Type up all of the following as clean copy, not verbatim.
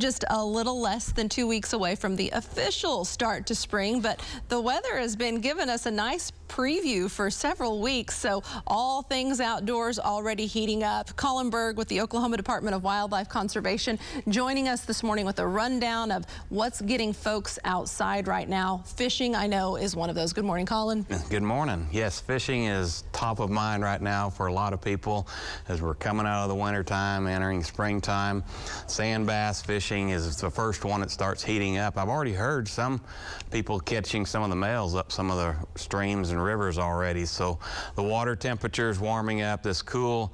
Just a little less than 2 weeks away from the official start to spring, but the weather has been giving us a nice preview for several weeks, so all things outdoors already heating up. Colin Berg with the Oklahoma Department of Wildlife Conservation joining us this morning with a rundown of what's getting folks outside right now. Fishing, I know, is one of those. Good morning, Colin. Good morning. Yes, fishing is top of mind right now for a lot of people as we're coming out of the winter time, entering springtime. Sand bass fishing is the first one that starts heating up. I've already heard some people catching some of the males up some of the streams and rivers already. So the water temperature is warming up. This cool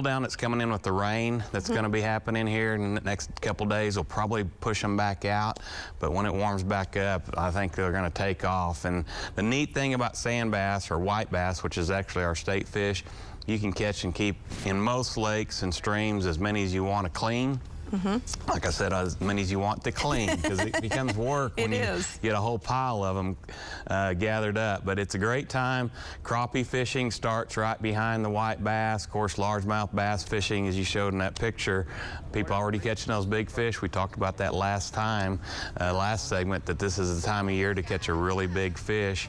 down that's coming in with the rain that's going to be happening here in the next couple days will probably push them back out. But when it warms back up, I think they're going to take off. And the neat thing about sand bass, or white bass, which is actually our state fish, you can catch and keep in most lakes and streams as many as you want to clean. Like I said, as many as you want to clean, because it becomes work when you get a whole pile of them gathered up. But it's a great time. Crappie fishing starts right behind the white bass. Of course, largemouth bass fishing, as you showed in that picture, people already catching those big fish. We talked about that last time, last segment, that this is the time of year to catch a really big fish.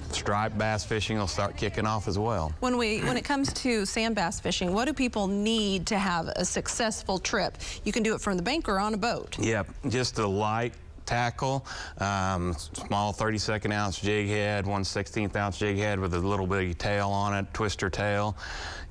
Striped bass fishing will start kicking off as well. When it comes to sand bass fishing, what do people need to have a successful trip? You can do it from the bank or on a boat. Yep, just a light tackle, small 32nd ounce jig head, 1/16 ounce jig head with a little bitty tail on it, twister tail.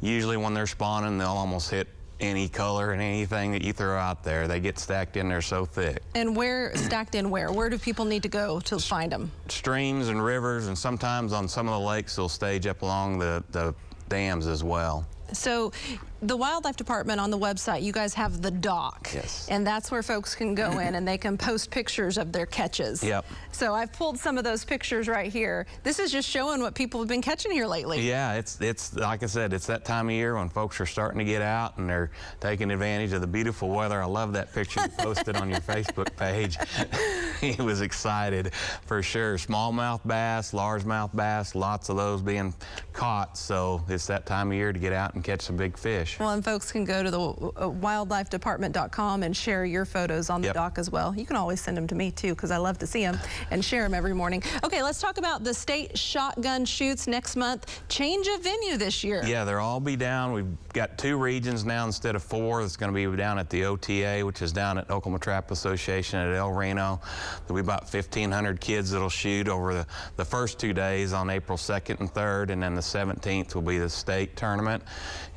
Usually when they're spawning, they'll almost hit any color and anything that you throw out there. They get stacked in there so thick. And where do people need to go to find them? Streams and rivers, and sometimes on some of the lakes they'll stage up along the dams as well. So the Wildlife Department, on the website, you guys have the dock. Yes. And that's where folks can go in and they can post pictures of their catches. Yep. So I've pulled some of those pictures right here. This is just showing what people have been catching here lately. Yeah, it's like I said, it's that time of year when folks are starting to get out and they're taking advantage of the beautiful weather. I love that picture you posted on your Facebook page. He was excited for sure. Smallmouth bass, largemouth bass, lots of those being caught. So it's that time of year to get out and catch some big fish. Well, and folks can go to the wildlifedepartment.com and share your photos on the dock as well. You can always send them to me too, because I love to see them and share them every morning. Okay, let's talk about the state shotgun shoots next month. Change of venue this year. Yeah, they'll all be down. We've got 2 regions now instead of 4. It's going to be down at the OTA, which is down at Oklahoma Trap Association at El Reno. There'll be about 1,500 kids that'll shoot over the first 2 days on April 2nd and 3rd, and then the 17th will be the state tournament.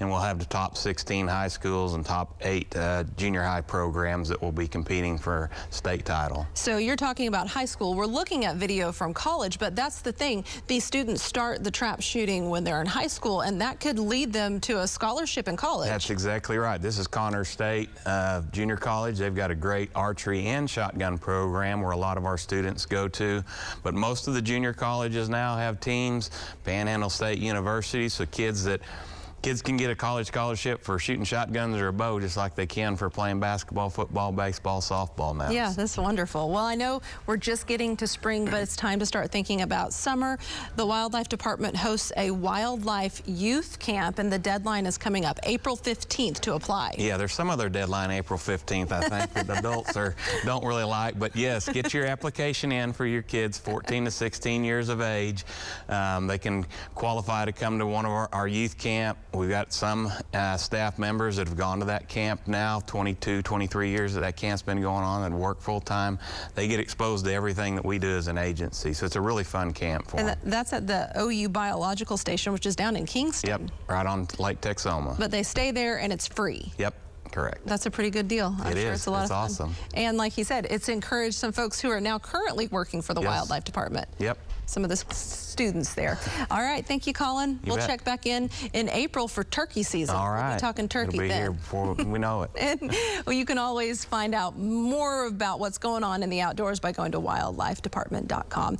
And we'll have the top 16 high schools and top 8 junior high programs that will be competing for state title. So you're talking about high school. We're looking at video from college, but that's the thing. These students start the trap shooting when they're in high school, and that could lead them to a scholarship in college. That's exactly right. This is Connors State Junior College. They've got a great archery and shotgun program where a lot of our students go to, but most of the junior colleges now have teams. Panhandle State University, so kids can get a college scholarship for shooting shotguns or a bow, just like they can for playing basketball, football, baseball, softball now. Yeah, that's wonderful. Well, I know we're just getting to spring, but it's time to start thinking about summer. The Wildlife Department hosts a wildlife youth camp, and the deadline is coming up April 15th to apply. Yeah, there's some other deadline April 15th, I think, that adults don't really like. But yes, get your application in for your kids 14 to 16 years of age. They can qualify to come to one of our youth camp. We've got some staff members that have gone to that camp now, 22, 23 years that camp's been going on, and work full time. They get exposed to everything that we do as an agency, so it's a really fun camp for them. And that's at the OU Biological Station, which is down in Kingston. Yep, right on Lake Texoma. But they stay there and it's free. Yep. Correct. That's a pretty good deal. I'm sure it's a lot of fun. Awesome. And like he said, it's encouraged some folks who are now currently working for the Wildlife Department. Yep. Some of the students there. All right, thank you, Colin. We'll check back in April for turkey season. All right. We'll be talking turkey It'll be then. here before we know it. And, well, you can always find out more about what's going on in the outdoors by going to wildlifedepartment.com.